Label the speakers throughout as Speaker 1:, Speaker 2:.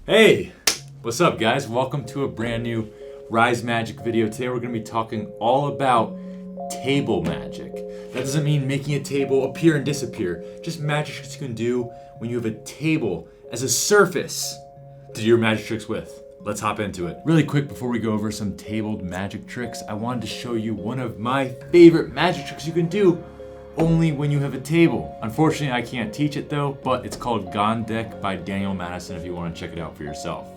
Speaker 1: Hey, what's up guys? Welcome to a brand new Rise Magic video. Today we're going to be talking all about table magic. That doesn't mean making a table appear and disappear, just magic tricks you can do when you have a table as a surface to do your magic tricks with. Let's hop into it. Really quick before we go over some tabled magic tricks, I wanted to show you one of my favorite magic tricks you can do only when you have a table. Unfortunately, I can't teach it though, but it's called Gone Deck by Daniel Madison if you want to check it out for yourself.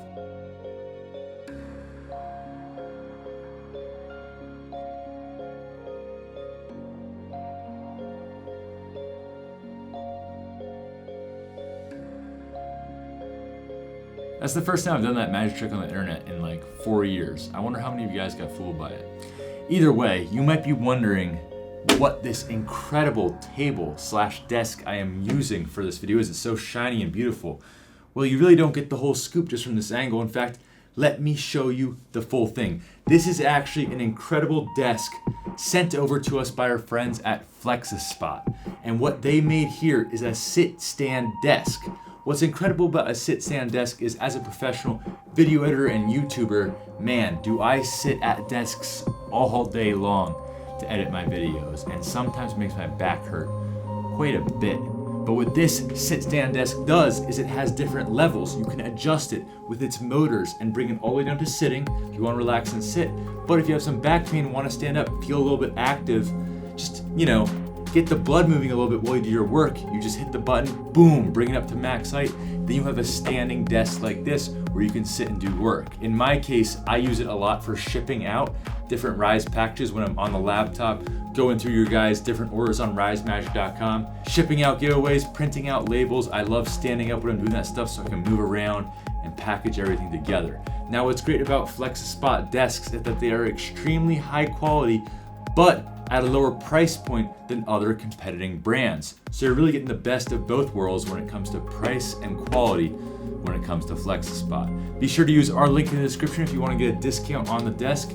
Speaker 1: That's the first time I've done that magic trick on the internet in like 4 years. I wonder how many of you guys got fooled by it. Either way, you might be wondering what this incredible table / desk I am using for this video is. It's so shiny and beautiful. Well, you really don't get the whole scoop just from this angle. In fact, let me show you the full thing. This is actually an incredible desk sent over to us by our friends at FlexiSpot. And what they made here is a sit-stand desk. What's incredible about a sit-stand desk is, as a professional video editor and YouTuber, man, do I sit at desks all day long to edit my videos, and sometimes it makes my back hurt quite a bit. But what this sit-stand desk does is it has different levels. You can adjust it with its motors and bring it all the way down to sitting if you want to relax and sit. But if you have some back pain and want to stand up, feel a little bit active, just, get the blood moving a little bit while you do your work, you just hit the button, boom, bring it up to max height. Then you have a standing desk like this where you can sit and do work. In my case, I use it a lot for shipping out different Rise packages when I'm on the laptop, going through your guys' different orders on risemagic.com, shipping out giveaways, printing out labels. I love standing up when I'm doing that stuff so I can move around and package everything together. Now, what's great about FlexiSpot desks is that they are extremely high quality, but at a lower price point than other competing brands. So you're really getting the best of both worlds when it comes to price and quality when it comes to FlexiSpot. Be sure to use our link in the description if you want to get a discount on the desk.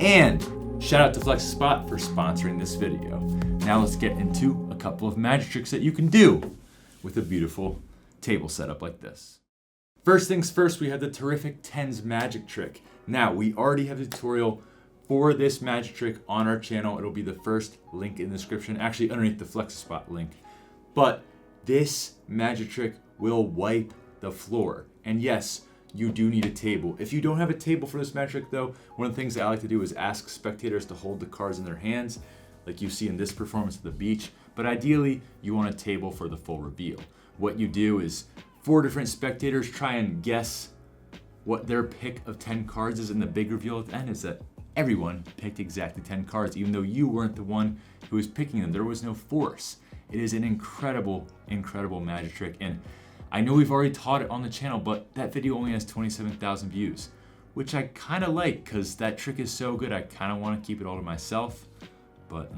Speaker 1: And shout out to FlexiSpot for sponsoring this video. Now let's get into a couple of magic tricks that you can do with a beautiful table setup like this. First things first, we have the terrific tens magic trick. Now, we already have a tutorial for this magic trick on our channel. It'll be the first link in the description, actually underneath the FlexiSpot link. But this magic trick will wipe the floor. And yes, you do need a table. If you don't have a table for this magic trick though, one of the things that I like to do is ask spectators to hold the cards in their hands, like you see in this performance at the beach. But ideally, you want a table for the full reveal. What you do is 4 different spectators try and guess what their pick of 10 cards is, and the big reveal at the end is that everyone picked exactly 10 cards, even though you weren't the one who was picking them. There was no force. It is an incredible, incredible magic trick. And I know we've already taught it on the channel, but that video only has 27,000 views, which I kind of like because that trick is so good. I kind of want to keep it all to myself, but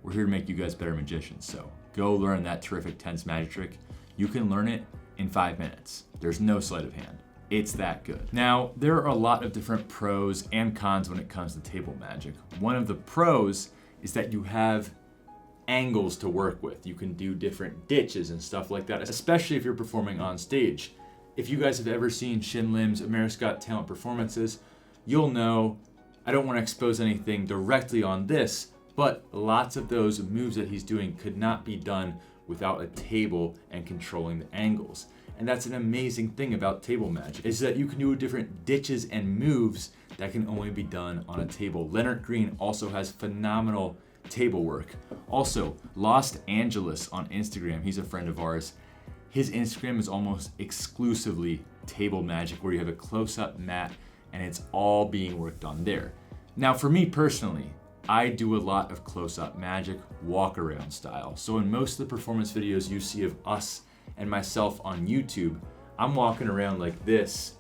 Speaker 1: we're here to make you guys better magicians. So go learn that terrific tens magic trick. You can learn it in 5 minutes. There's no sleight of hand. It's that good. Now, there are a lot of different pros and cons when it comes to table magic. One of the pros is that you have angles to work with. You can do different ditches and stuff like that, especially if you're performing on stage. If you guys have ever seen Shin Lim's America's Got Talent performances, you'll know, I don't want to expose anything directly on this, but lots of those moves that he's doing could not be done without a table and controlling the angles. And that's an amazing thing about table magic, is that you can do different ditches and moves that can only be done on a table. Leonard Green also has phenomenal table work. Also, Lost Angeles on Instagram, he's a friend of ours. His Instagram is almost exclusively table magic, where you have a close-up mat and it's all being worked on there. Now, for me personally, I do a lot of close-up magic, walk-around style. So in most of the performance videos you see of us and myself on YouTube, I'm walking around like this.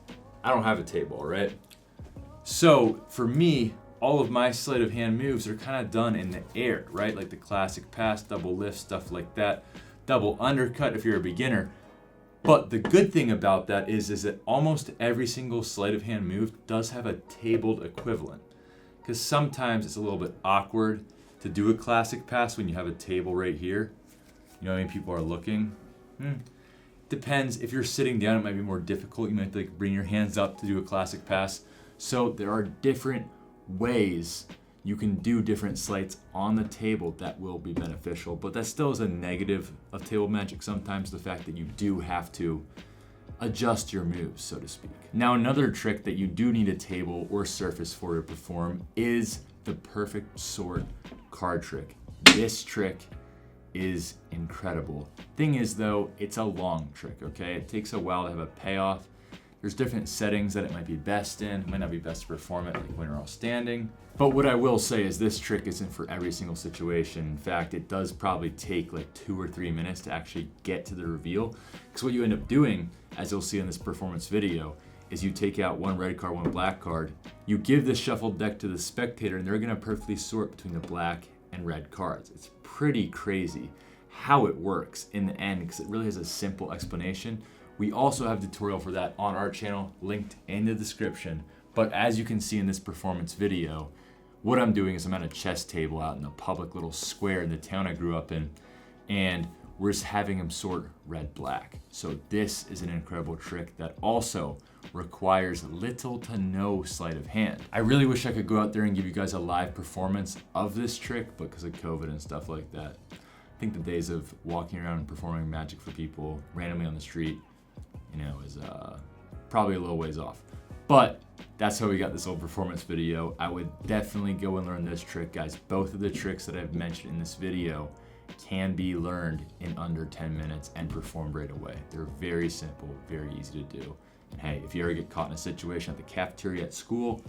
Speaker 1: I don't have a table, right? So for me, all of my sleight of hand moves are kind of done in the air, right? Like the classic pass, double lift, stuff like that. Double undercut if you're a beginner. But the good thing about that is that almost every single sleight of hand move does have a tabled equivalent. Because sometimes it's a little bit awkward to do a classic pass when you have a table right here. You know how many people are looking? Depends. If you're sitting down, it might be more difficult. You might have to like bring your hands up to do a classic pass. So there are different ways you can do different sleights on the table that will be beneficial, but that still is a negative of table magic sometimes, the fact that you do have to adjust your moves, so to speak. Now, another trick that you do need a table or surface for to perform is the perfect sort card trick. This trick is incredible. Thing is though, it's a long trick, okay? It takes a while to have a payoff. There's different settings that it might be best in. It might not be best to perform it like when you're all standing. But what I will say is this trick isn't for every single situation. In fact, it does probably take like 2 or 3 minutes to actually get to the reveal. Because what you end up doing, as you'll see in this performance video, is you take out one red card, one black card. You give the shuffled deck to the spectator, and they're gonna perfectly sort between the black and red cards. It's pretty crazy how it works in the end, because it really has a simple explanation. We also have a tutorial for that on our channel, linked in the description. But as you can see in this performance video, what I'm doing is I'm at a chess table out in a public little square in the town I grew up in, and we're just having him sort red-black. So this is an incredible trick that also requires little to no sleight of hand. I really wish I could go out there and give you guys a live performance of this trick, but because of COVID and stuff like that, I think the days of walking around and performing magic for people randomly on the street, is probably a little ways off. But that's how we got this little performance video. I would definitely go and learn this trick, guys. Both of the tricks that I've mentioned in this video can be learned in under 10 minutes and performed right away. They're very simple, very easy to do. And hey, if you ever get caught in a situation at the cafeteria at school,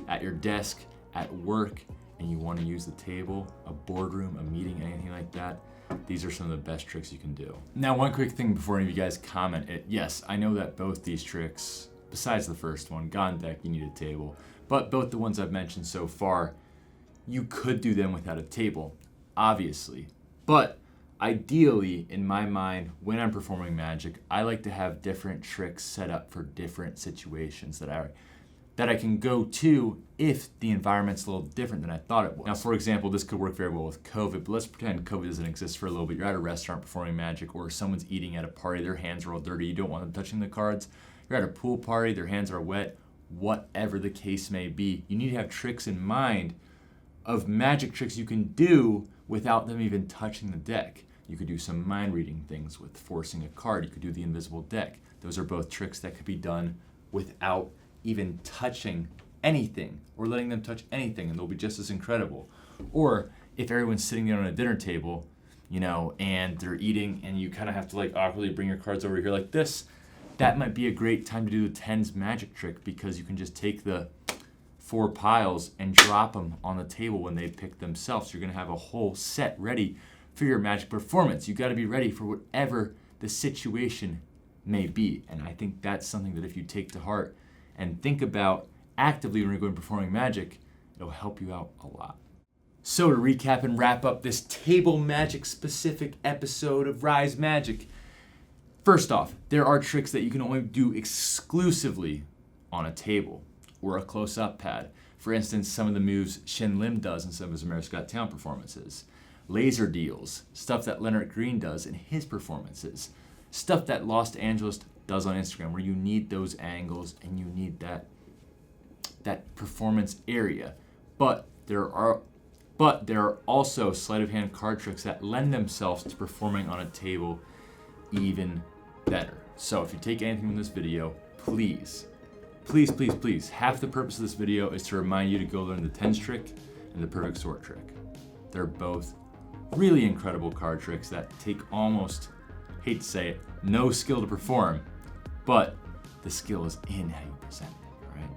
Speaker 1: at your desk, at work, and you want to use the table, a boardroom, a meeting, anything like that, these are some of the best tricks you can do. Now, one quick thing before any of you guys comment. Yes, I know that both these tricks, besides the first one, Gone Deck, you need a table, but both the ones I've mentioned so far, you could do them without a table, obviously. But ideally, in my mind, when I'm performing magic, I like to have different tricks set up for different situations that I can go to if the environment's a little different than I thought it was. Now, for example, this could work very well with COVID, but let's pretend COVID doesn't exist for a little bit. You're at a restaurant performing magic, or someone's eating at a party, their hands are all dirty, you don't want them touching the cards. You're at a pool party, their hands are wet, whatever the case may be. You need to have tricks in mind of magic tricks you can do without them even touching the deck. You could do some mind reading things with forcing a card. You could do the invisible deck. Those are both tricks that could be done without even touching anything or letting them touch anything, and they'll be just as incredible. Or if everyone's sitting there on a dinner table, and they're eating, and you kind of have to like awkwardly bring your cards over here like this, that might be a great time to do the tens magic trick, because you can just take the 4 piles and drop them on the table when they pick themselves. You're gonna have a whole set ready for your magic performance. You gotta be ready for whatever the situation may be. And I think that's something that if you take to heart and think about actively when you're going performing magic, it'll help you out a lot. So to recap and wrap up this table magic specific episode of Rise Magic, first off, there are tricks that you can only do exclusively on a table or a close-up pad. For instance, some of the moves Shin Lim does in some of his America's Got Talent performances. Laser deals, stuff that Leonard Green does in his performances. Stuff that Los Angeles does on Instagram, where you need those angles and you need that performance area. But there are also sleight of hand card tricks that lend themselves to performing on a table even better. So if you take anything from this video, please, half the purpose of this video is to remind you to go learn the tens trick and the perfect sort trick. They're both really incredible card tricks that take almost, hate to say it, no skill to perform, but the skill is in how you present it, all right?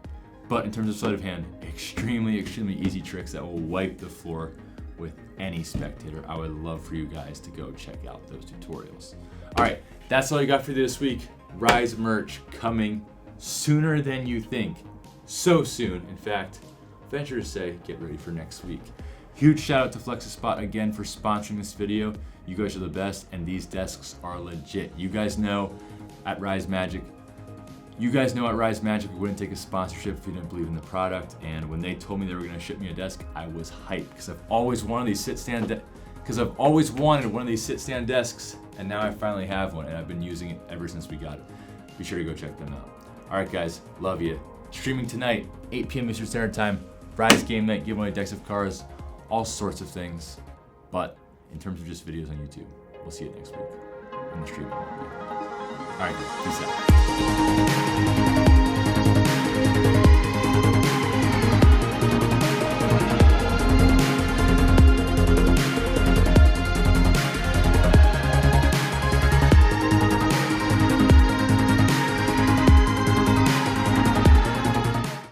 Speaker 1: But in terms of sleight of hand, extremely easy tricks that will wipe the floor with any spectator. I would love for you guys to go check out those tutorials. All right, that's all I got for you this week. Rise merch coming sooner than you think. So soon, in fact, venture to say, get ready for next week. Huge shout out to FlexiSpot again for sponsoring this video. You guys are the best, and these desks are legit. You guys know at Rise Magic, we wouldn't take a sponsorship if we didn't believe in the product. And when they told me they were going to ship me a desk, I was hyped, because I've always wanted one of these sit-stand desks and now I finally have one, and I've been using it ever since we got it. Be sure to go check them out. All right, guys, love you. Streaming tonight, 8 p.m. Eastern Standard Time. Friday's game night, give away decks of cards, all sorts of things. But in terms of just videos on YouTube, we'll see you next week on the stream. All right, guys, peace out.